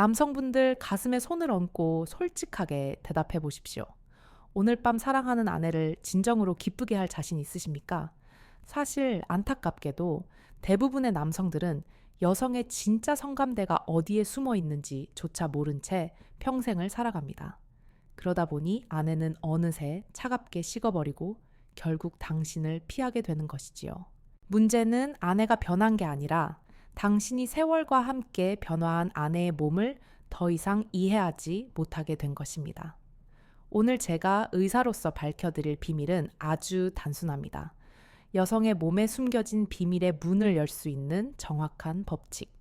남성분들 가슴에 손을 얹고 솔직하게 대답해 보십시오. 오늘 밤 사랑하는 아내를 진정으로 기쁘게 할 자신 있으십니까? 사실 안타깝게도 대부분의 남성들은 여성의 진짜 성감대가 어디에 숨어 있는지조차 모른 채 평생을 살아갑니다. 그러다 보니 아내는 어느새 차갑게 식어버리고 결국 당신을 피하게 되는 것이지요. 문제는 아내가 변한 게 아니라 당신이 세월과 함께 변화한 아내의 몸을 더 이상 이해하지 못하게 된 것입니다. 오늘 제가 의사로서 밝혀드릴 비밀은 아주 단순합니다. 여성의 몸에 숨겨진 비밀의 문을 열 수 있는 정확한 법칙.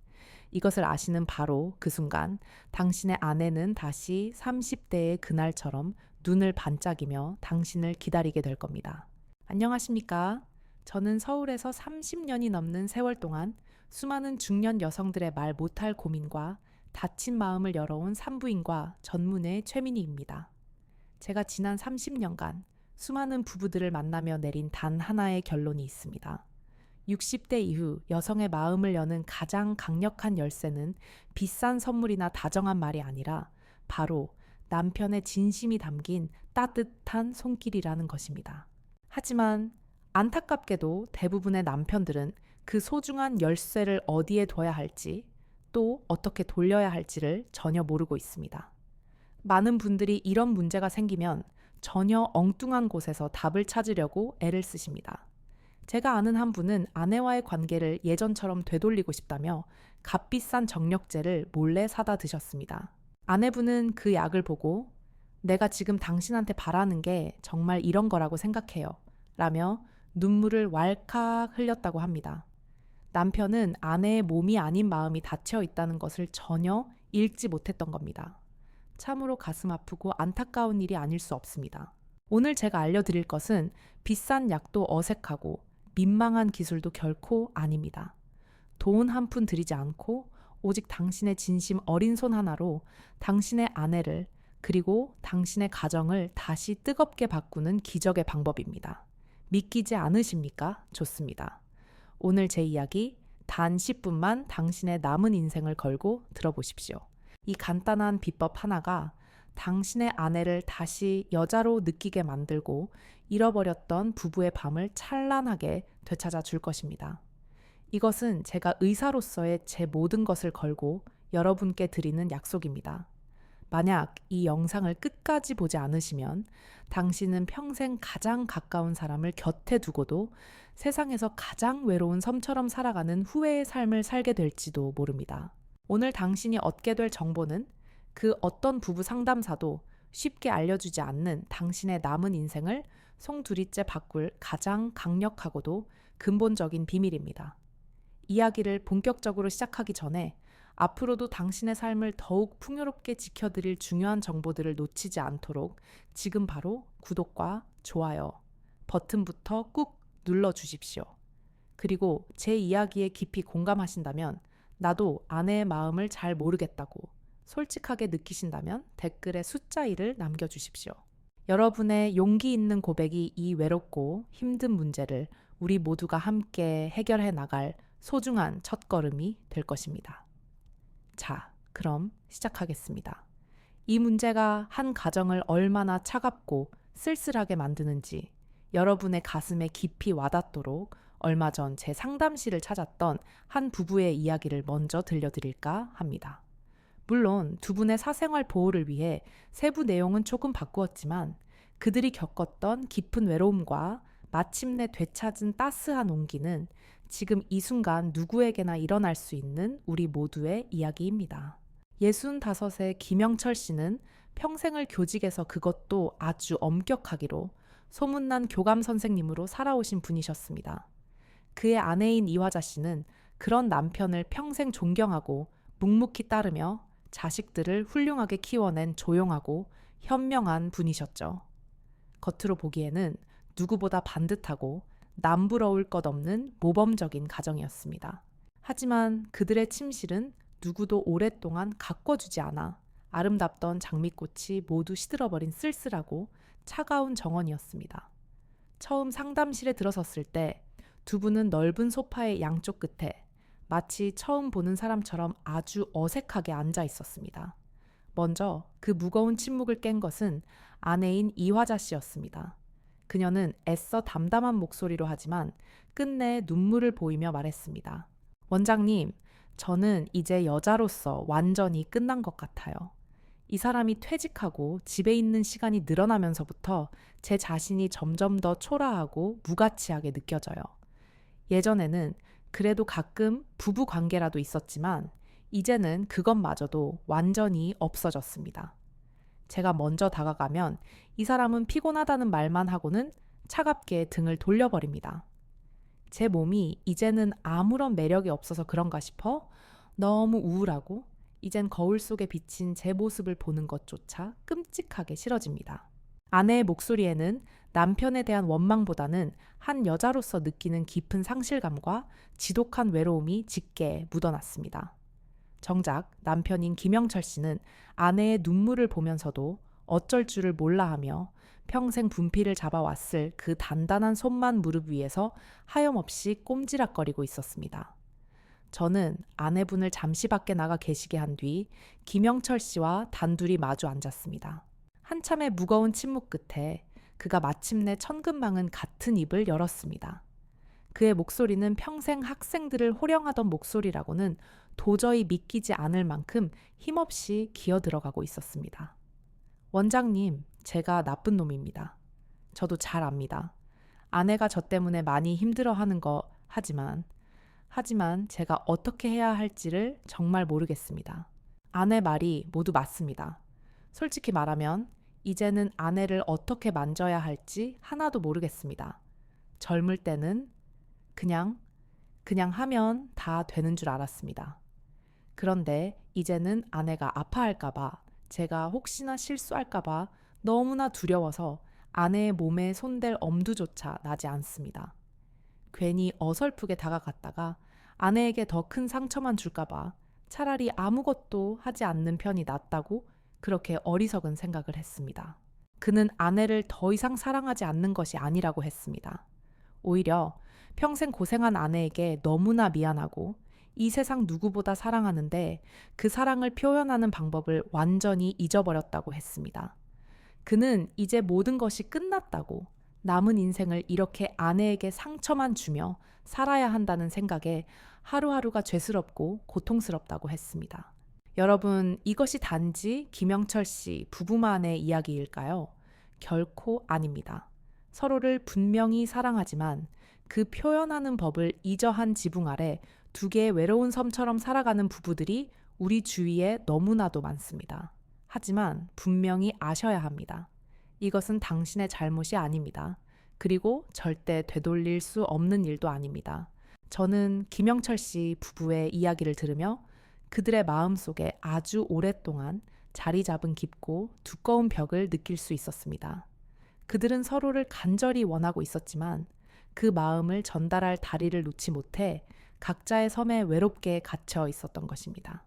이것을 아시는 바로 그 순간 당신의 아내는 다시 30대의 그날처럼 눈을 반짝이며 당신을 기다리게 될 겁니다. 안녕하십니까? 저는 서울에서 30년이 넘는 세월 동안 수많은 중년 여성들의 말 못할 고민과 다친 마음을 열어온 산부인과 전문의 최민희입니다. 제가 지난 30년간 수많은 부부들을 만나며 내린 단 하나의 결론이 있습니다. 60대 이후 여성의 마음을 여는 가장 강력한 열쇠는 비싼 선물이나 다정한 말이 아니라 바로 남편의 진심이 담긴 따뜻한 손길이라는 것입니다. 하지만 안타깝게도 대부분의 남편들은 그 소중한 열쇠를 어디에 둬야 할지 또 어떻게 돌려야 할지를 전혀 모르고 있습니다. 많은 분들이 이런 문제가 생기면 전혀 엉뚱한 곳에서 답을 찾으려고 애를 쓰십니다. 제가 아는 한 분은 아내와의 관계를 예전처럼 되돌리고 싶다며 값비싼 정력제를 몰래 사다 드셨습니다. 아내분은 그 약을 보고 내가 지금 당신한테 바라는 게 정말 이런 거라고 생각해요. 라며 눈물을 왈칵 흘렸다고 합니다. 남편은 아내의 몸이 아닌 마음이 닫혀 있다는 것을 전혀 읽지 못했던 겁니다. 참으로 가슴 아프고 안타까운 일이 아닐 수 없습니다. 오늘 제가 알려드릴 것은 비싼 약도 어색하고 민망한 기술도 결코 아닙니다. 돈 한 푼 들이지 않고 오직 당신의 진심 어린 손 하나로 당신의 아내를 그리고 당신의 가정을 다시 뜨겁게 바꾸는 기적의 방법입니다. 믿기지 않으십니까? 좋습니다. 오늘 제 이야기 단 10분만 당신의 남은 인생을 걸고 들어보십시오. 이 간단한 비법 하나가 당신의 아내를 다시 여자로 느끼게 만들고 잃어버렸던 부부의 밤을 찬란하게 되찾아 줄 것입니다. 이것은 제가 의사로서의 제 모든 것을 걸고 여러분께 드리는 약속입니다. 만약 이 영상을 끝까지 보지 않으시면 당신은 평생 가장 가까운 사람을 곁에 두고도 세상에서 가장 외로운 섬처럼 살아가는 후회의 삶을 살게 될지도 모릅니다. 오늘 당신이 얻게 될 정보는 그 어떤 부부 상담사도 쉽게 알려주지 않는 당신의 남은 인생을 송두리째 바꿀 가장 강력하고도 근본적인 비밀입니다. 이야기를 본격적으로 시작하기 전에 앞으로도 당신의 삶을 더욱 풍요롭게 지켜드릴 중요한 정보들을 놓치지 않도록 지금 바로 구독과 좋아요 버튼부터 꾹 눌러주십시오. 그리고 제 이야기에 깊이 공감하신다면 나도 아내의 마음을 잘 모르겠다고 솔직하게 느끼신다면 댓글에 숫자 1을 남겨주십시오. 여러분의 용기 있는 고백이 이 외롭고 힘든 문제를 우리 모두가 함께 해결해 나갈 소중한 첫걸음이 될 것입니다. 자, 그럼 시작하겠습니다. 이 문제가 한 가정을 얼마나 차갑고 쓸쓸하게 만드는지 여러분의 가슴에 깊이 와닿도록 얼마 전 제 상담실을 찾았던 한 부부의 이야기를 먼저 들려드릴까 합니다. 물론 두 분의 사생활 보호를 위해 세부 내용은 조금 바꾸었지만 그들이 겪었던 깊은 외로움과 마침내 되찾은 따스한 온기는 지금 이 순간 누구에게나 일어날 수 있는 우리 모두의 이야기입니다. 65의 김영철 씨는 평생을 교직에서 그것도 아주 엄격하기로 소문난 교감 선생님으로 살아오신 분이셨습니다. 그의 아내인 이화자 씨는 그런 남편을 평생 존경하고 묵묵히 따르며 자식들을 훌륭하게 키워낸 조용하고 현명한 분이셨죠. 겉으로 보기에는 누구보다 반듯하고 남부러울 것 없는 모범적인 가정이었습니다. 하지만 그들의 침실은 누구도 오랫동안 가꿔주지 않아 아름답던 장미꽃이 모두 시들어버린 쓸쓸하고 차가운 정원이었습니다. 처음 상담실에 들어섰을 때 두 분은 넓은 소파의 양쪽 끝에 마치 처음 보는 사람처럼 아주 어색하게 앉아 있었습니다. 먼저 그 무거운 침묵을 깬 것은 아내인 이화자 씨였습니다. 그녀는 애써 담담한 목소리로 하지만 끝내 눈물을 보이며 말했습니다. 원장님, 저는 이제 여자로서 완전히 끝난 것 같아요. 이 사람이 퇴직하고 집에 있는 시간이 늘어나면서부터 제 자신이 점점 더 초라하고 무가치하게 느껴져요. 예전에는 그래도 가끔 부부 관계라도 있었지만 이제는 그것마저도 완전히 없어졌습니다. 제가 먼저 다가가면 이 사람은 피곤하다는 말만 하고는 차갑게 등을 돌려버립니다. 제 몸이 이제는 아무런 매력이 없어서 그런가 싶어 너무 우울하고 이젠 거울 속에 비친 제 모습을 보는 것조차 끔찍하게 싫어집니다. 아내의 목소리에는 남편에 대한 원망보다는 한 여자로서 느끼는 깊은 상실감과 지독한 외로움이 짙게 묻어났습니다. 정작 남편인 김영철 씨는 아내의 눈물을 보면서도 어쩔 줄을 몰라 하며 평생 분필을 잡아왔을 그 단단한 손만 무릎 위에서 하염없이 꼼지락거리고 있었습니다. 저는 아내분을 잠시 밖에 나가 계시게 한 뒤 김영철 씨와 단둘이 마주 앉았습니다. 한참의 무거운 침묵 끝에 그가 마침내 천근만은 같은 입을 열었습니다. 그의 목소리는 평생 학생들을 호령하던 목소리라고는 도저히 믿기지 않을 만큼 힘없이 기어 들어가고 있었습니다. 원장님, 제가 나쁜 놈입니다. 저도 잘 압니다. 아내가 저 때문에 많이 힘들어하는 거 하지만 제가 어떻게 해야 할지를 정말 모르겠습니다. 아내 말이 모두 맞습니다. 솔직히 말하면 이제는 아내를 어떻게 만져야 할지 하나도 모르겠습니다. 젊을 때는 그냥 하면 다 되는 줄 알았습니다. 그런데 이제는 아내가 아파할까봐, 제가 혹시나 실수할까봐 너무나 두려워서 아내의 몸에 손댈 엄두조차 나지 않습니다. 괜히 어설프게 다가갔다가 아내에게 더 큰 상처만 줄까봐 차라리 아무것도 하지 않는 편이 낫다고 그렇게 어리석은 생각을 했습니다. 그는 아내를 더 이상 사랑하지 않는 것이 아니라고 했습니다. 오히려 평생 고생한 아내에게 너무나 미안하고 이 세상 누구보다 사랑하는데 그 사랑을 표현하는 방법을 완전히 잊어버렸다고 했습니다. 그는 이제 모든 것이 끝났다고, 남은 인생을 이렇게 아내에게 상처만 주며 살아야 한다는 생각에 하루하루가 죄스럽고 고통스럽다고 했습니다. 여러분, 이것이 단지 김영철 씨 부부만의 이야기일까요? 결코 아닙니다. 서로를 분명히 사랑하지만 그 표현하는 법을 잊어한 지붕 아래 두 개의 외로운 섬처럼 살아가는 부부들이 우리 주위에 너무나도 많습니다. 하지만 분명히 아셔야 합니다. 이것은 당신의 잘못이 아닙니다. 그리고 절대 되돌릴 수 없는 일도 아닙니다. 저는 김영철 씨 부부의 이야기를 들으며 그들의 마음속에 아주 오랫동안 자리 잡은 깊고 두꺼운 벽을 느낄 수 있었습니다. 그들은 서로를 간절히 원하고 있었지만 그 마음을 전달할 다리를 놓지 못해 각자의 섬에 외롭게 갇혀 있었던 것입니다.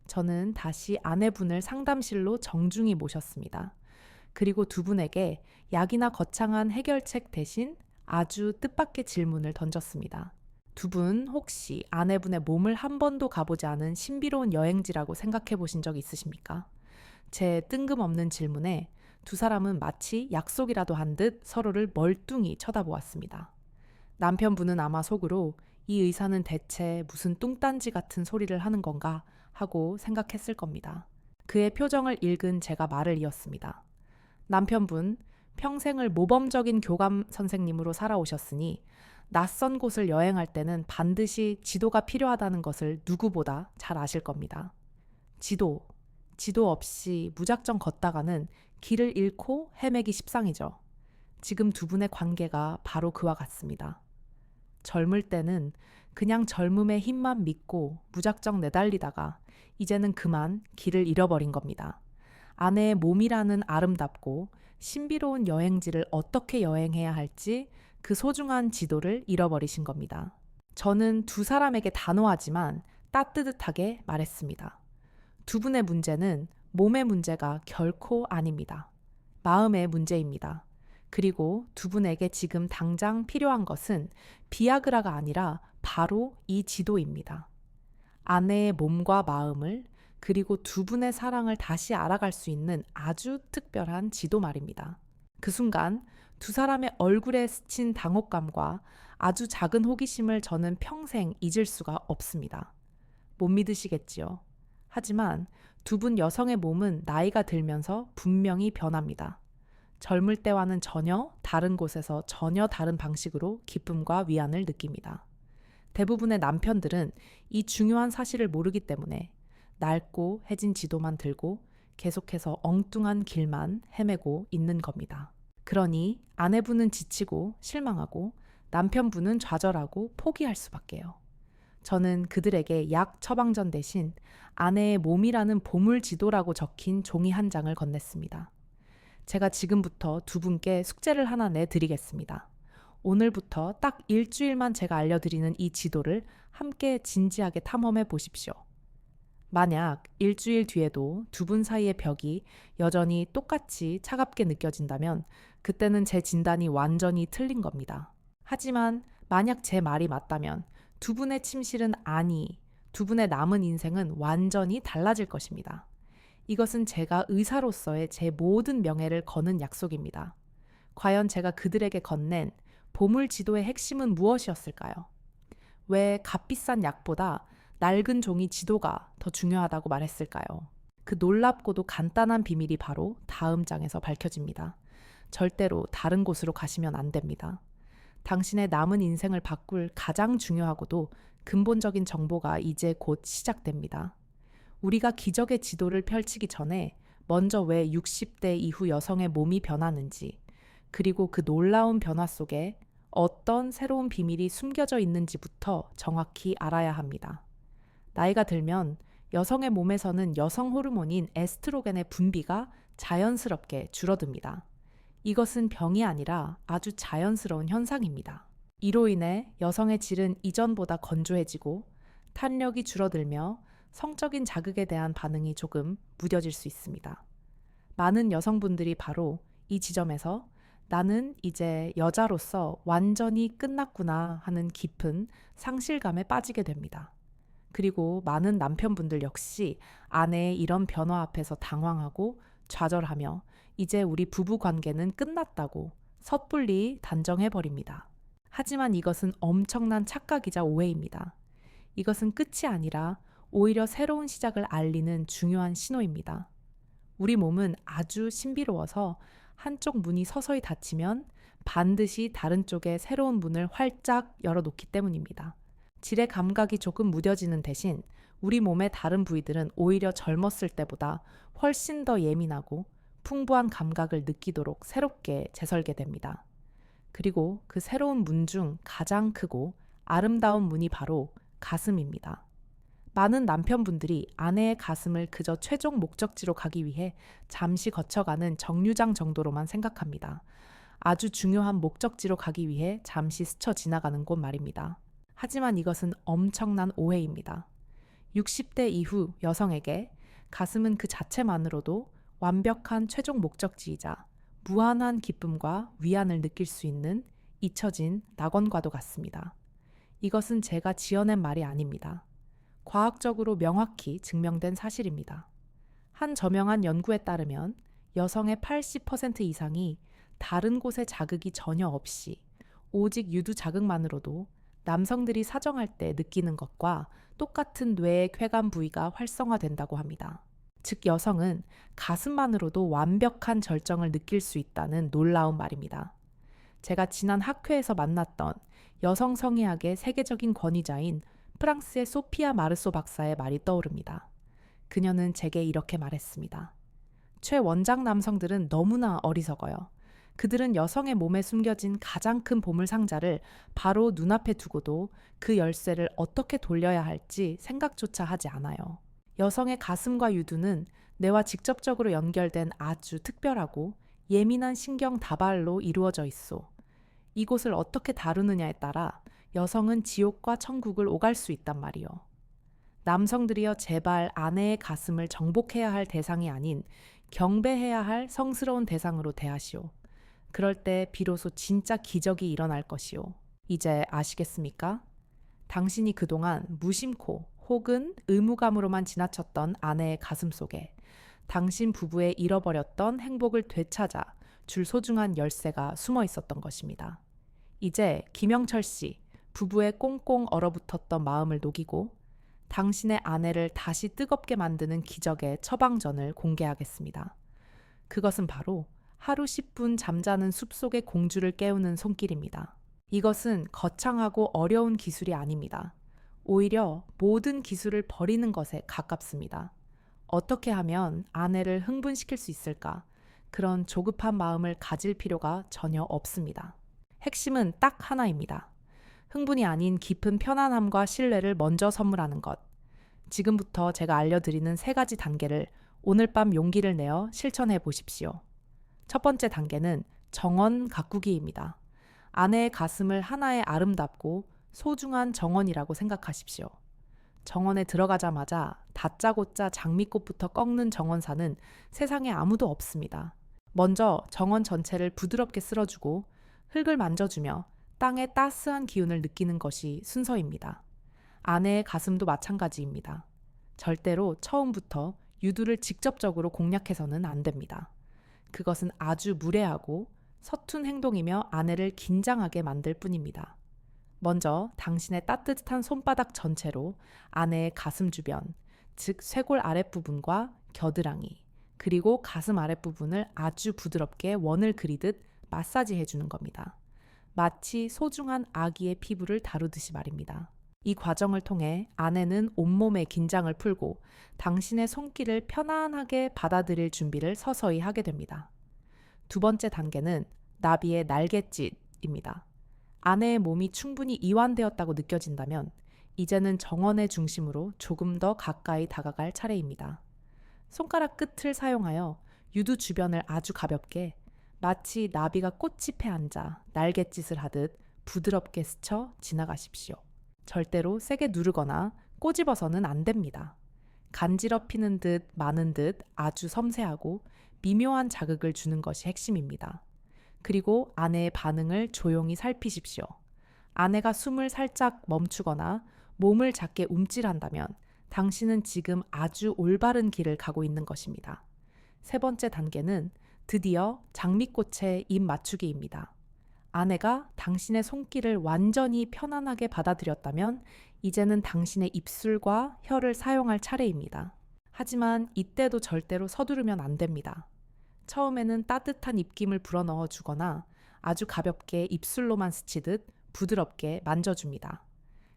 저는 다시 아내분을 상담실로 정중히 모셨습니다. 그리고 두 분에게 약이나 거창한 해결책 대신 아주 뜻밖의 질문을 던졌습니다. 두 분 혹시 아내분의 몸을 한 번도 가보지 않은 신비로운 여행지라고 생각해 보신 적 있으십니까? 제 뜬금없는 질문에 두 사람은 마치 약속이라도 한 듯 서로를 멀뚱히 쳐다보았습니다. 남편분은 아마 속으로 이 의사는 대체 무슨 뚱딴지 같은 소리를 하는 건가 하고 생각했을 겁니다. 그의 표정을 읽은 제가 말을 이었습니다. 남편분, 평생을 모범적인 교감 선생님으로 살아오셨으니 낯선 곳을 여행할 때는 반드시 지도가 필요하다는 것을 누구보다 잘 아실 겁니다. 지도 없이 무작정 걷다가는 길을 잃고 헤매기 십상이죠. 지금 두 분의 관계가 바로 그와 같습니다. 젊을 때는 그냥 젊음의 힘만 믿고 무작정 내달리다가 이제는 그만 길을 잃어버린 겁니다. 아내의 몸이라는 아름답고 신비로운 여행지를 어떻게 여행해야 할지 그 소중한 지도를 잃어버리신 겁니다. 저는 두 사람에게 단호하지만 따뜻하게 말했습니다. 두 분의 문제는 몸의 문제가 결코 아닙니다. 마음의 문제입니다. 그리고 두 분에게 지금 당장 필요한 것은 비아그라가 아니라 바로 이 지도입니다. 아내의 몸과 마음을 그리고 두 분의 사랑을 다시 알아갈 수 있는 아주 특별한 지도 말입니다. 그 순간 두 사람의 얼굴에 스친 당혹감과 아주 작은 호기심을 저는 평생 잊을 수가 없습니다. 못 믿으시겠지요. 하지만 두 분 여성의 몸은 나이가 들면서 분명히 변합니다. 젊을 때와는 전혀 다른 곳에서 전혀 다른 방식으로 기쁨과 위안을 느낍니다. 대부분의 남편들은 이 중요한 사실을 모르기 때문에 낡고 해진 지도만 들고 계속해서 엉뚱한 길만 헤매고 있는 겁니다. 그러니 아내분은 지치고 실망하고 남편분은 좌절하고 포기할 수밖에요. 저는 그들에게 약 처방전 대신 아내의 몸이라는 보물 지도라고 적힌 종이 한 장을 건넸습니다. 제가 지금부터 두 분께 숙제를 하나 내드리겠습니다. 오늘부터 딱 일주일만 제가 알려드리는 이 지도를 함께 진지하게 탐험해 보십시오. 만약 일주일 뒤에도 두 분 사이의 벽이 여전히 똑같이 차갑게 느껴진다면 그때는 제 진단이 완전히 틀린 겁니다. 하지만 만약 제 말이 맞다면 두 분의 침실은 아니, 두 분의 남은 인생은 완전히 달라질 것입니다. 이것은 제가 의사로서의 제 모든 명예를 거는 약속입니다. 과연 제가 그들에게 건넨 보물 지도의 핵심은 무엇이었을까요? 왜 값비싼 약보다 낡은 종이 지도가 더 중요하다고 말했을까요? 그 놀랍고도 간단한 비밀이 바로 다음 장에서 밝혀집니다. 절대로 다른 곳으로 가시면 안 됩니다. 당신의 남은 인생을 바꿀 가장 중요하고도 근본적인 정보가 이제 곧 시작됩니다. 우리가 기적의 지도를 펼치기 전에 먼저 왜 60대 이후 여성의 몸이 변하는지, 그리고 그 놀라운 변화 속에 어떤 새로운 비밀이 숨겨져 있는지부터 정확히 알아야 합니다. 나이가 들면 여성의 몸에서는 여성 호르몬인 에스트로겐의 분비가 자연스럽게 줄어듭니다. 이것은 병이 아니라 아주 자연스러운 현상입니다. 이로 인해 여성의 질은 이전보다 건조해지고 탄력이 줄어들며 성적인 자극에 대한 반응이 조금 무뎌질 수 있습니다. 많은 여성분들이 바로 이 지점에서 나는 이제 여자로서 완전히 끝났구나 하는 깊은 상실감에 빠지게 됩니다. 그리고 많은 남편분들 역시 아내의 이런 변화 앞에서 당황하고 좌절하며 이제 우리 부부 관계는 끝났다고 섣불리 단정해버립니다. 하지만 이것은 엄청난 착각이자 오해입니다. 이것은 끝이 아니라 오히려 새로운 시작을 알리는 중요한 신호입니다. 우리 몸은 아주 신비로워서 한쪽 문이 서서히 닫히면 반드시 다른 쪽에 새로운 문을 활짝 열어놓기 때문입니다. 질의 감각이 조금 무뎌지는 대신 우리 몸의 다른 부위들은 오히려 젊었을 때보다 훨씬 더 예민하고 풍부한 감각을 느끼도록 새롭게 재설계됩니다. 그리고 그 새로운 문 중 가장 크고 아름다운 문이 바로 가슴입니다. 많은 남편분들이 아내의 가슴을 그저 최종 목적지로 가기 위해 잠시 거쳐가는 정류장 정도로만 생각합니다. 아주 중요한 목적지로 가기 위해 잠시 스쳐 지나가는 곳 말입니다. 하지만 이것은 엄청난 오해입니다. 60대 이후 여성에게 가슴은 그 자체만으로도 완벽한 최종 목적지이자 무한한 기쁨과 위안을 느낄 수 있는 잊혀진 낙원과도 같습니다. 이것은 제가 지어낸 말이 아닙니다. 과학적으로 명확히 증명된 사실입니다. 한 저명한 연구에 따르면 여성의 80% 이상이 다른 곳의 자극이 전혀 없이 오직 유두 자극만으로도 남성들이 사정할 때 느끼는 것과 똑같은 뇌의 쾌감 부위가 활성화된다고 합니다. 즉 여성은 가슴만으로도 완벽한 절정을 느낄 수 있다는 놀라운 말입니다. 제가 지난 학회에서 만났던 여성 성의학의 세계적인 권위자인 프랑스의 소피아 마르소 박사의 말이 떠오릅니다. 그녀는 제게 이렇게 말했습니다. 최원장 남성들은 너무나 어리석어요. 그들은 여성의 몸에 숨겨진 가장 큰 보물 상자를 바로 눈앞에 두고도 그 열쇠를 어떻게 돌려야 할지 생각조차 하지 않아요. 여성의 가슴과 유두는 뇌와 직접적으로 연결된 아주 특별하고 예민한 신경 다발로 이루어져 있어. 이곳을 어떻게 다루느냐에 따라 여성은 지옥과 천국을 오갈 수 있단 말이요. 남성들이여 제발 아내의 가슴을 정복해야 할 대상이 아닌 경배해야 할 성스러운 대상으로 대하시오. 그럴 때 비로소 진짜 기적이 일어날 것이오. 이제 아시겠습니까? 당신이 그동안 무심코 혹은 의무감으로만 지나쳤던 아내의 가슴 속에 당신 부부의 잃어버렸던 행복을 되찾아 줄 소중한 열쇠가 숨어 있었던 것입니다. 이제 김영철 씨, 부부의 꽁꽁 얼어붙었던 마음을 녹이고 당신의 아내를 다시 뜨겁게 만드는 기적의 처방전을 공개하겠습니다. 그것은 바로 하루 10분 잠자는 숲속의 공주를 깨우는 손길입니다. 이것은 거창하고 어려운 기술이 아닙니다. 오히려 모든 기술을 버리는 것에 가깝습니다. 어떻게 하면 아내를 흥분시킬 수 있을까? 그런 조급한 마음을 가질 필요가 전혀 없습니다. 핵심은 딱 하나입니다. 흥분이 아닌 깊은 편안함과 신뢰를 먼저 선물하는 것. 지금부터 제가 알려드리는 3가지 단계를 오늘 밤 용기를 내어 실천해 보십시오. 첫 번째 단계는 정원 가꾸기입니다. 아내의 가슴을 하나의 아름답고 소중한 정원이라고 생각하십시오. 정원에 들어가자마자 다짜고짜 장미꽃부터 꺾는 정원사는 세상에 아무도 없습니다. 먼저 정원 전체를 부드럽게 쓸어주고 흙을 만져주며 땅의 따스한 기운을 느끼는 것이 순서입니다. 아내의 가슴도 마찬가지입니다. 절대로 처음부터 유두를 직접적으로 공략해서는 안 됩니다. 그것은 아주 무례하고 서툰 행동이며 아내를 긴장하게 만들 뿐입니다. 먼저 당신의 따뜻한 손바닥 전체로 아내의 가슴 주변, 즉 쇄골 아랫부분과 겨드랑이, 그리고 가슴 아랫부분을 아주 부드럽게 원을 그리듯 마사지해 주는 겁니다. 마치 소중한 아기의 피부를 다루듯이 말입니다. 이 과정을 통해 아내는 온몸의 긴장을 풀고 당신의 손길을 편안하게 받아들일 준비를 서서히 하게 됩니다. 두 번째 단계는 나비의 날갯짓입니다. 아내의 몸이 충분히 이완되었다고 느껴진다면 이제는 정원의 중심으로 조금 더 가까이 다가갈 차례입니다. 손가락 끝을 사용하여 유두 주변을 아주 가볍게 마치 나비가 꽃잎에 앉아 날갯짓을 하듯 부드럽게 스쳐 지나가십시오. 절대로 세게 누르거나 꼬집어서는 안 됩니다. 간지럽히는 듯 마는 듯 아주 섬세하고 미묘한 자극을 주는 것이 핵심입니다. 그리고 아내의 반응을 조용히 살피십시오. 아내가 숨을 살짝 멈추거나 몸을 작게 움찔한다면 당신은 지금 아주 올바른 길을 가고 있는 것입니다. 세 번째 단계는 드디어 장미꽃에 입 맞추기입니다. 아내가 당신의 손길을 완전히 편안하게 받아들였다면 이제는 당신의 입술과 혀를 사용할 차례입니다. 하지만 이때도 절대로 서두르면 안 됩니다. 처음에는 따뜻한 입김을 불어넣어 주거나 아주 가볍게 입술로만 스치듯 부드럽게 만져줍니다.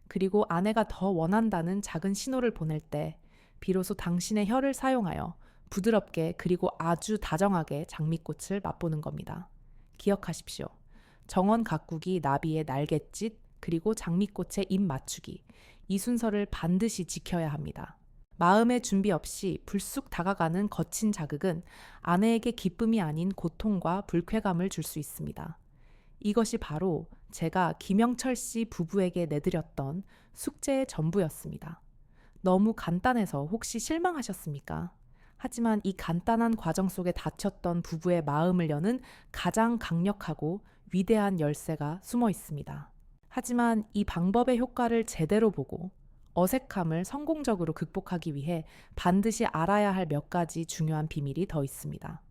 그리고 아내가 더 원한다는 작은 신호를 보낼 때 비로소 당신의 혀를 사용하여 부드럽게 그리고 아주 다정하게 장미꽃을 맛보는 겁니다. 기억하십시오. 정원 가꾸기, 나비의 날갯짓, 그리고 장미꽃의 입 맞추기. 이 순서를 반드시 지켜야 합니다. 마음의 준비 없이 불쑥 다가가는 거친 자극은 아내에게 기쁨이 아닌 고통과 불쾌감을 줄 수 있습니다. 이것이 바로 제가 김영철 씨 부부에게 내드렸던 숙제의 전부였습니다. 너무 간단해서 혹시 실망하셨습니까? 하지만 이 간단한 과정 속에 닫혔던 부부의 마음을 여는 가장 강력하고 위대한 열쇠가 숨어 있습니다. 하지만 이 방법의 효과를 제대로 보고 어색함을 성공적으로 극복하기 위해 반드시 알아야 할 몇 가지 중요한 비밀이 더 있습니다.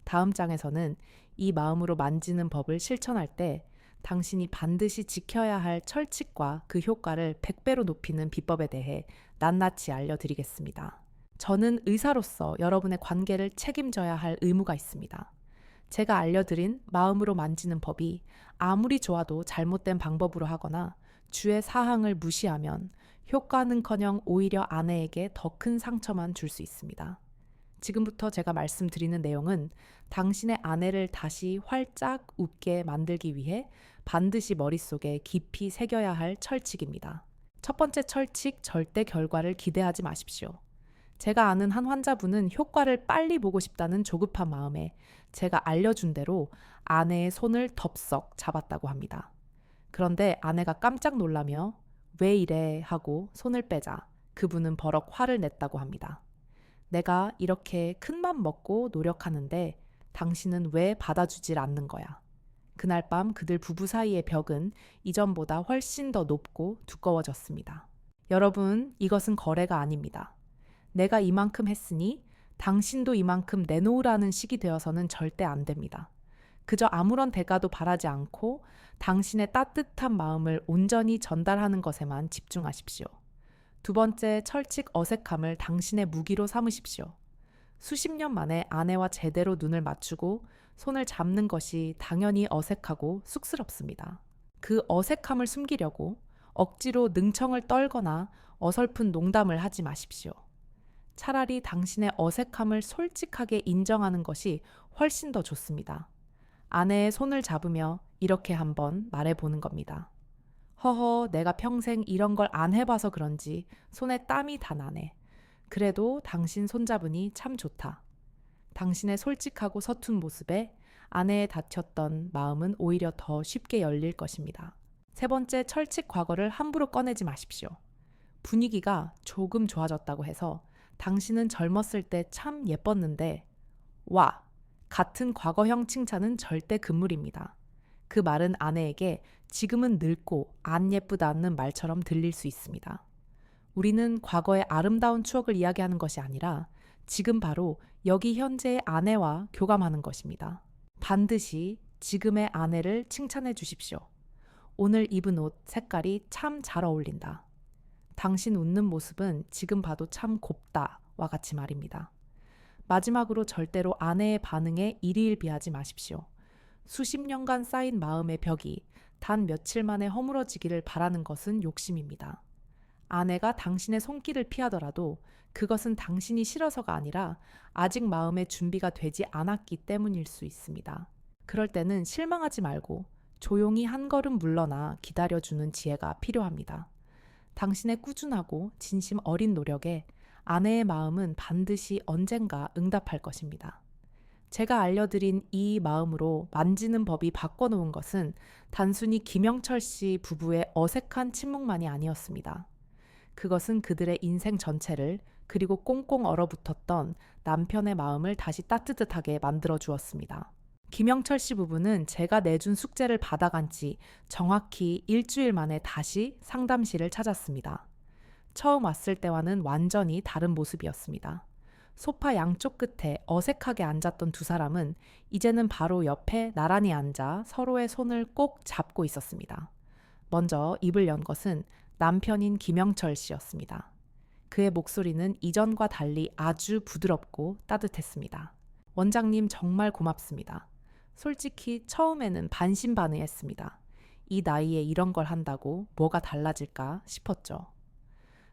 다음 장에서는 이 마음으로 만지는 법을 실천할 때 당신이 반드시 지켜야 할 철칙과 그 효과를 100배로 높이는 비법에 대해 낱낱이 알려드리겠습니다. 저는 의사로서 여러분의 관계를 책임져야 할 의무가 있습니다. 제가 알려드린 마음으로 만지는 법이 아무리 좋아도 잘못된 방법으로 하거나 주의 사항을 무시하면 효과는커녕 오히려 아내에게 더 큰 상처만 줄 수 있습니다. 지금부터 제가 말씀드리는 내용은 당신의 아내를 다시 활짝 웃게 만들기 위해 반드시 머릿속에 깊이 새겨야 할 철칙입니다. 첫 번째 철칙, 절대 결과를 기대하지 마십시오. 제가 아는 한 환자분은 효과를 빨리 보고 싶다는 조급한 마음에 제가 알려준 대로 아내의 손을 덥석 잡았다고 합니다. 그런데 아내가 깜짝 놀라며 왜 이래 하고 손을 빼자 그분은 버럭 화를 냈다고 합니다. 내가 이렇게 큰맘 먹고 노력하는데 당신은 왜 받아주질 않는 거야? 그날 밤 그들 부부 사이의 벽은 이전보다 훨씬 더 높고 두꺼워졌습니다. 여러분, 이것은 거래가 아닙니다. 내가 이만큼 했으니 당신도 이만큼 내놓으라는 식이 되어서는 절대 안 됩니다. 그저 아무런 대가도 바라지 않고 당신의 따뜻한 마음을 온전히 전달하는 것에만 집중하십시오. 두 번째, 철칙 어색함을 당신의 무기로 삼으십시오. 수십 년 만에 아내와 제대로 눈을 맞추고 손을 잡는 것이 당연히 어색하고 쑥스럽습니다. 그 어색함을 숨기려고 억지로 능청을 떨거나 어설픈 농담을 하지 마십시오. 차라리 당신의 어색함을 솔직하게 인정하는 것이 훨씬 더 좋습니다. 아내의 손을 잡으며 이렇게 한번 말해보는 겁니다. 허허, 내가 평생 이런 걸 안 해봐서 그런지 손에 땀이 다 나네. 그래도 당신 손잡으니 참 좋다. 당신의 솔직하고 서툰 모습에 아내의 닫혔던 마음은 오히려 더 쉽게 열릴 것입니다. 세 번째, 철칙 과거를 함부로 꺼내지 마십시오. 분위기가 조금 좋아졌다고 해서 당신은 젊었을 때 참 예뻤는데 와, 같은 과거형 칭찬은 절대 금물입니다. 그 말은 아내에게 지금은 늙고 안 예쁘다는 말처럼 들릴 수 있습니다. 우리는 과거의 아름다운 추억을 이야기하는 것이 아니라 지금 바로 여기 현재의 아내와 교감하는 것입니다. 반드시 지금의 아내를 칭찬해 주십시오. 오늘 입은 옷 색깔이 참 잘 어울린다. 당신 웃는 모습은 지금 봐도 참 곱다와 같이 말입니다. 마지막으로 절대로 아내의 반응에 일희일비하지 마십시오. 수십 년간 쌓인 마음의 벽이 단 며칠 만에 허물어지기를 바라는 것은 욕심입니다. 아내가 당신의 손길을 피하더라도 그것은 당신이 싫어서가 아니라 아직 마음의 준비가 되지 않았기 때문일 수 있습니다. 그럴 때는 실망하지 말고 조용히 한 걸음 물러나 기다려주는 지혜가 필요합니다. 당신의 꾸준하고 진심 어린 노력에 아내의 마음은 반드시 언젠가 응답할 것입니다. 제가 알려드린 이 마음으로 만지는 법이 바꿔놓은 것은 단순히 김영철 씨 부부의 어색한 침묵만이 아니었습니다. 그것은 그들의 인생 전체를 그리고 꽁꽁 얼어붙었던 남편의 마음을 다시 따뜻하게 만들어 주었습니다. 김영철 씨 부부는 제가 내준 숙제를 받아간 지 정확히 일주일 만에 다시 상담실을 찾았습니다. 처음 왔을 때와는 완전히 다른 모습이었습니다. 소파 양쪽 끝에 어색하게 앉았던 두 사람은 이제는 바로 옆에 나란히 앉아 서로의 손을 꼭 잡고 있었습니다. 먼저 입을 연 것은 남편인 김영철 씨였습니다. 그의 목소리는 이전과 달리 아주 부드럽고 따뜻했습니다. 원장님 정말 고맙습니다. 솔직히 처음에는 반신반의했습니다. 이 나이에 이런 걸 한다고 뭐가 달라질까 싶었죠.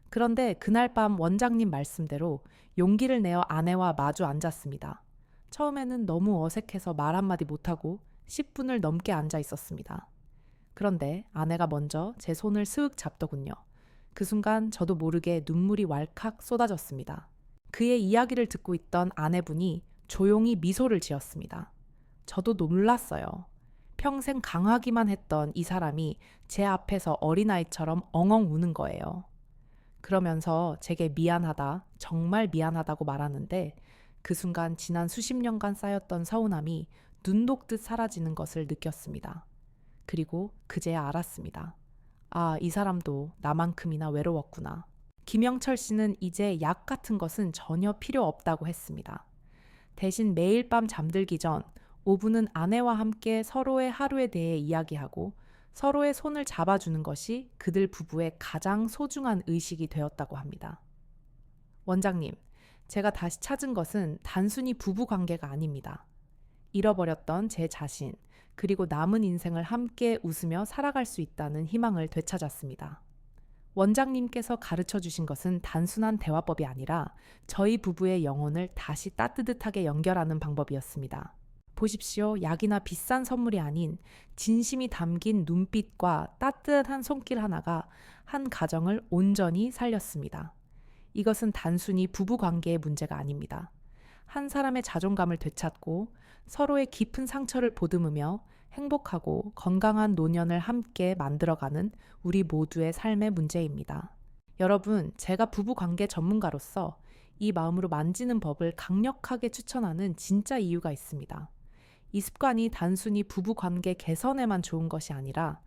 그런데 그날 밤 원장님 말씀대로 용기를 내어 아내와 마주 앉았습니다. 처음에는 너무 어색해서 말 한마디 못하고 10분을 넘게 앉아 있었습니다. 그런데 아내가 먼저 제 손을 스윽 잡더군요. 그 순간 저도 모르게 눈물이 왈칵 쏟아졌습니다. 그의 이야기를 듣고 있던 아내분이 조용히 미소를 지었습니다. 저도 놀랐어요. 평생 강하기만 했던 이 사람이 제 앞에서 어린아이처럼 엉엉 우는 거예요. 그러면서 제게 미안하다, 정말 미안하다고 말하는데 그 순간 지난 수십 년간 쌓였던 서운함이 눈 녹듯 사라지는 것을 느꼈습니다. 그리고 그제야 알았습니다. 아, 이 사람도 나만큼이나 외로웠구나. 김영철 씨는 이제 약 같은 것은 전혀 필요 없다고 했습니다. 대신 매일 밤 잠들기 전 5분은 아내와 함께 서로의 하루에 대해 이야기하고 서로의 손을 잡아주는 것이 그들 부부의 가장 소중한 의식이 되었다고 합니다. 원장님, 제가 다시 찾은 것은 단순히 부부 관계가 아닙니다. 잃어버렸던 제 자신, 그리고 남은 인생을 함께 웃으며 살아갈 수 있다는 희망을 되찾았습니다. 원장님께서 가르쳐 주신 것은 단순한 대화법이 아니라 저희 부부의 영혼을 다시 따뜻하게 연결하는 방법이었습니다. 보십시오. 약이나 비싼 선물이 아닌 진심이 담긴 눈빛과 따뜻한 손길 하나가 한 가정을 온전히 살렸습니다. 이것은 단순히 부부 관계의 문제가 아닙니다. 한 사람의 자존감을 되찾고 서로의 깊은 상처를 보듬으며 행복하고 건강한 노년을 함께 만들어가는 우리 모두의 삶의 문제입니다. 여러분, 제가 부부 관계 전문가로서 이 마음으로 만지는 법을 강력하게 추천하는 진짜 이유가 있습니다. 이 습관이 단순히 부부 관계 개선에만 좋은 것이 아니라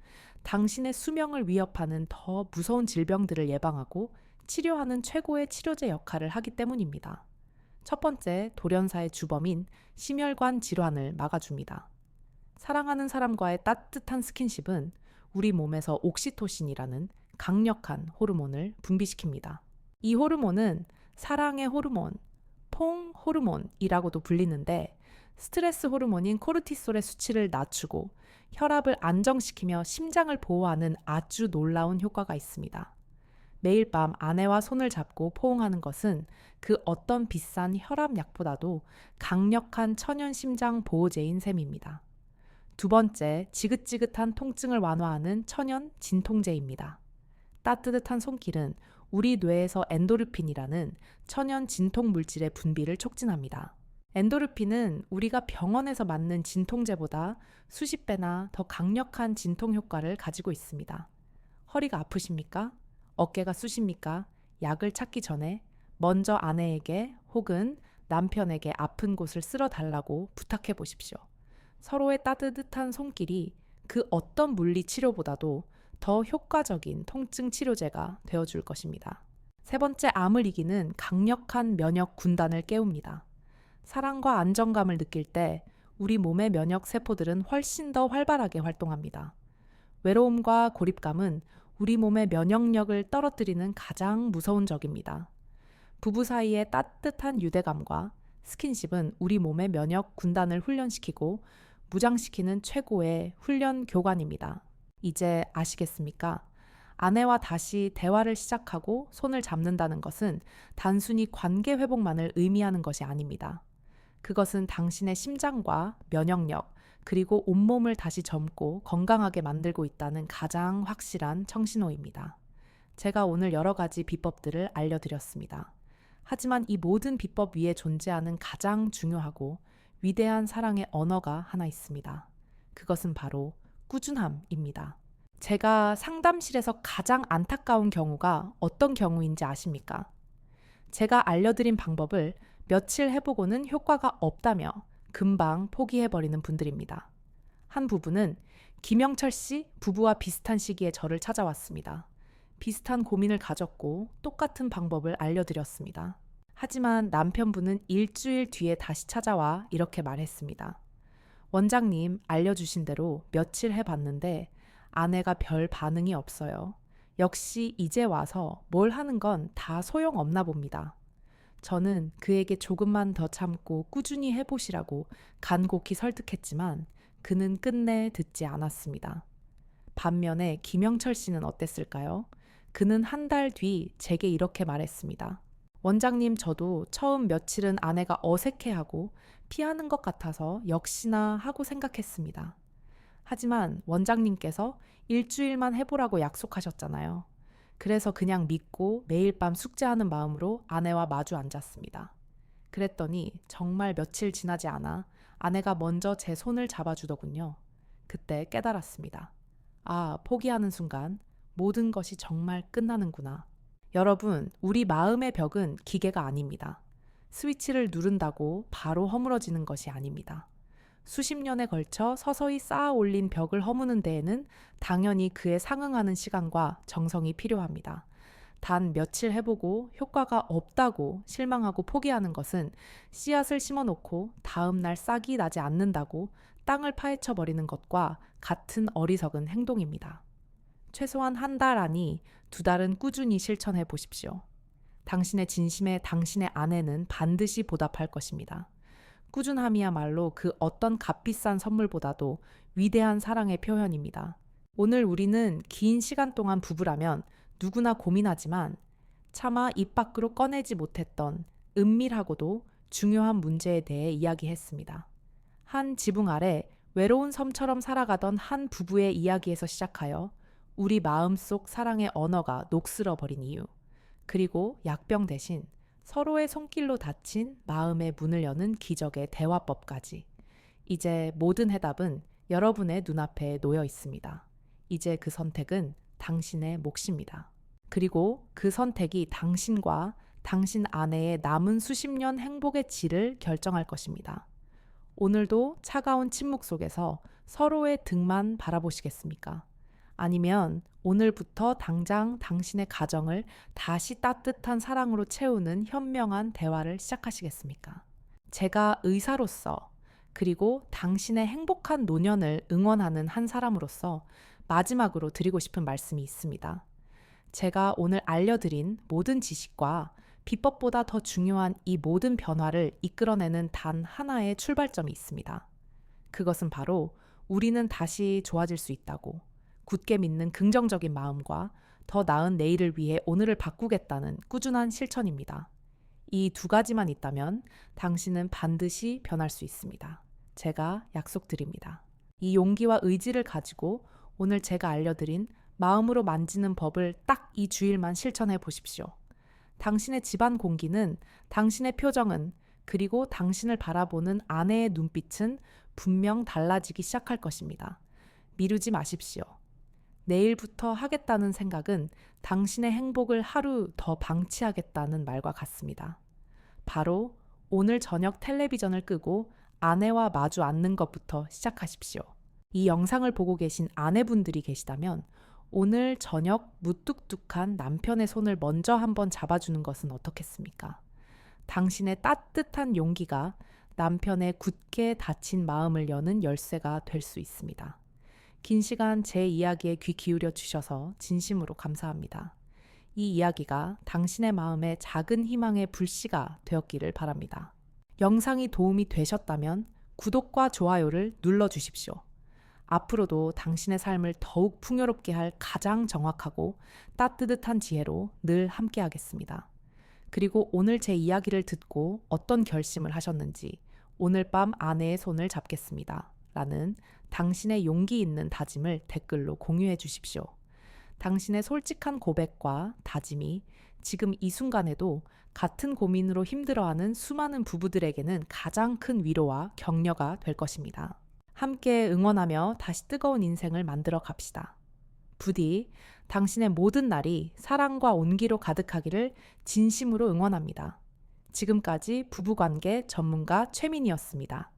당신의 수명을 위협하는 더 무서운 질병들을 예방하고 치료하는 최고의 치료제 역할을 하기 때문입니다. 첫 번째, 돌연사의 주범인 심혈관 질환을 막아줍니다. 사랑하는 사람과의 따뜻한 스킨십은 우리 몸에서 옥시토신이라는 강력한 호르몬을 분비시킵니다. 이 호르몬은 사랑의 호르몬, 퐁 호르몬이라고도 불리는데 스트레스 호르몬인 코르티솔의 수치를 낮추고 혈압을 안정시키며 심장을 보호하는 아주 놀라운 효과가 있습니다. 매일 밤 아내와 손을 잡고 포옹하는 것은 그 어떤 비싼 혈압약보다도 강력한 천연 심장 보호제인 셈입니다. 두 번째, 지긋지긋한 통증을 완화하는 천연 진통제입니다. 따뜻한 손길은 우리 뇌에서 엔도르핀이라는 천연 진통 물질의 분비를 촉진합니다. 엔도르핀은 우리가 병원에서 맞는 진통제보다 수십 배나 더 강력한 진통 효과를 가지고 있습니다. 허리가 아프십니까? 어깨가 쑤십니까? 약을 찾기 전에 먼저 아내에게 혹은 남편에게 아픈 곳을 쓸어달라고 부탁해 보십시오. 서로의 따뜻한 손길이 그 어떤 물리 치료보다도 더 효과적인 통증 치료제가 되어줄 것입니다. 세 번째, 암을 이기는 강력한 면역 군단을 깨웁니다. 사랑과 안정감을 느낄 때 우리 몸의 면역 세포들은 훨씬 더 활발하게 활동합니다. 외로움과 고립감은 우리 몸의 면역력을 떨어뜨리는 가장 무서운 적입니다. 부부 사이의 따뜻한 유대감과 스킨십은 우리 몸의 면역 군단을 훈련시키고 무장시키는 최고의 훈련 교관입니다. 이제 아시겠습니까? 아내와 다시 대화를 시작하고 손을 잡는다는 것은 단순히 관계 회복만을 의미하는 것이 아닙니다. 그것은 당신의 심장과 면역력, 그리고 온몸을 다시 젊고 건강하게 만들고 있다는 가장 확실한 청신호입니다. 제가 오늘 여러 가지 비법들을 알려드렸습니다. 하지만 이 모든 비법 위에 존재하는 가장 중요하고 위대한 사랑의 언어가 하나 있습니다. 그것은 바로 꾸준함입니다. 제가 상담실에서 가장 안타까운 경우가 어떤 경우인지 아십니까? 제가 알려드린 방법을 며칠 해보고는 효과가 없다며 금방 포기해버리는 분들입니다. 한 부부는 김영철 씨 부부와 비슷한 시기에 저를 찾아왔습니다. 비슷한 고민을 가졌고 똑같은 방법을 알려드렸습니다. 하지만 남편분은 일주일 뒤에 다시 찾아와 이렇게 말했습니다. 원장님, 알려주신 대로 며칠 해봤는데 아내가 별 반응이 없어요. 역시 이제 와서 뭘 하는 건 다 소용없나 봅니다. 저는 그에게 조금만 더 참고 꾸준히 해보시라고 간곡히 설득했지만 그는 끝내 듣지 않았습니다. 반면에 김영철 씨는 어땠을까요? 그는 한 달 뒤 제게 이렇게 말했습니다. 원장님, 저도 처음 며칠은 아내가 어색해하고 피하는 것 같아서 역시나 하고 생각했습니다. 하지만 원장님께서 일주일만 해보라고 약속하셨잖아요. 그래서 그냥 믿고 매일 밤 숙제하는 마음으로 아내와 마주 앉았습니다. 그랬더니 정말 며칠 지나지 않아 아내가 먼저 제 손을 잡아주더군요. 그때 깨달았습니다. 아, 포기하는 순간 모든 것이 정말 끝나는구나. 여러분, 우리 마음의 벽은 기계가 아닙니다. 스위치를 누른다고 바로 허물어지는 것이 아닙니다. 수십 년에 걸쳐 서서히 쌓아 올린 벽을 허무는 데에는 당연히 그에 상응하는 시간과 정성이 필요합니다. 단 며칠 해보고 효과가 없다고 실망하고 포기하는 것은 씨앗을 심어놓고 다음 날 싹이 나지 않는다고 땅을 파헤쳐 버리는 것과 같은 어리석은 행동입니다. 최소한 한 달 아니 2달은 꾸준히 실천해 보십시오. 당신의 진심에 당신의 아내는 반드시 보답할 것입니다. 꾸준함이야말로 그 어떤 값비싼 선물보다도 위대한 사랑의 표현입니다. 오늘 우리는 긴 시간 동안 부부라면 누구나 고민하지만 차마 입 밖으로 꺼내지 못했던 은밀하고도 중요한 문제에 대해 이야기했습니다. 한 지붕 아래 외로운 섬처럼 살아가던 한 부부의 이야기에서 시작하여 우리 마음속 사랑의 언어가 녹슬어 버린 이유, 그리고 약병 대신 서로의 손길로 닫힌 마음의 문을 여는 기적의 대화법까지. 이제 모든 해답은 여러분의 눈앞에 놓여 있습니다. 이제 그 선택은 당신의 몫입니다. 그리고 그 선택이 당신과 당신 아내의 남은 수십 년 행복의 질을 결정할 것입니다. 오늘도 차가운 침묵 속에서 서로의 등만 바라보시겠습니까? 아니면 오늘부터 당장 당신의 가정을 다시 따뜻한 사랑으로 채우는 현명한 대화를 시작하시겠습니까? 제가 의사로서 그리고 당신의 행복한 노년을 응원하는 한 사람으로서 마지막으로 드리고 싶은 말씀이 있습니다. 제가 오늘 알려드린 모든 지식과 비법보다 더 중요한 이 모든 변화를 이끌어내는 단 하나의 출발점이 있습니다. 그것은 바로 우리는 다시 좋아질 수 있다고 굳게 믿는 긍정적인 마음과 더 나은 내일을 위해 오늘을 바꾸겠다는 꾸준한 실천입니다. 이 두 가지만 있다면 당신은 반드시 변할 수 있습니다. 제가 약속드립니다. 이 용기와 의지를 가지고 오늘 제가 알려드린 마음으로 만지는 법을 딱 이 주일만 실천해 보십시오. 당신의 집안 공기는, 당신의 표정은, 그리고 당신을 바라보는 아내의 눈빛은 분명 달라지기 시작할 것입니다. 미루지 마십시오. 내일부터 하겠다는 생각은 당신의 행복을 하루 더 방치하겠다는 말과 같습니다. 바로 오늘 저녁 텔레비전을 끄고 아내와 마주 앉는 것부터 시작하십시오. 이 영상을 보고 계신 아내분들이 계시다면 오늘 저녁 무뚝뚝한 남편의 손을 먼저 한번 잡아주는 것은 어떻겠습니까? 당신의 따뜻한 용기가 남편의 굳게 닫힌 마음을 여는 열쇠가 될 수 있습니다. 긴 시간 제 이야기에 귀 기울여 주셔서 진심으로 감사합니다. 이 이야기가 당신의 마음에 작은 희망의 불씨가 되었기를 바랍니다. 영상이 도움이 되셨다면 구독과 좋아요를 눌러주십시오. 앞으로도 당신의 삶을 더욱 풍요롭게 할 가장 정확하고 따뜻한 지혜로 늘 함께하겠습니다. 그리고 오늘 제 이야기를 듣고 어떤 결심을 하셨는지 오늘 밤 아내의 손을 잡겠습니다. 라는 당신의 용기 있는 다짐을 댓글로 공유해 주십시오. 당신의 솔직한 고백과 다짐이 지금 이 순간에도 같은 고민으로 힘들어하는 수많은 부부들에게는 가장 큰 위로와 격려가 될 것입니다. 함께 응원하며 다시 뜨거운 인생을 만들어 갑시다. 부디 당신의 모든 날이 사랑과 온기로 가득하기를 진심으로 응원합니다. 지금까지 부부관계 전문가 최민희였습니다.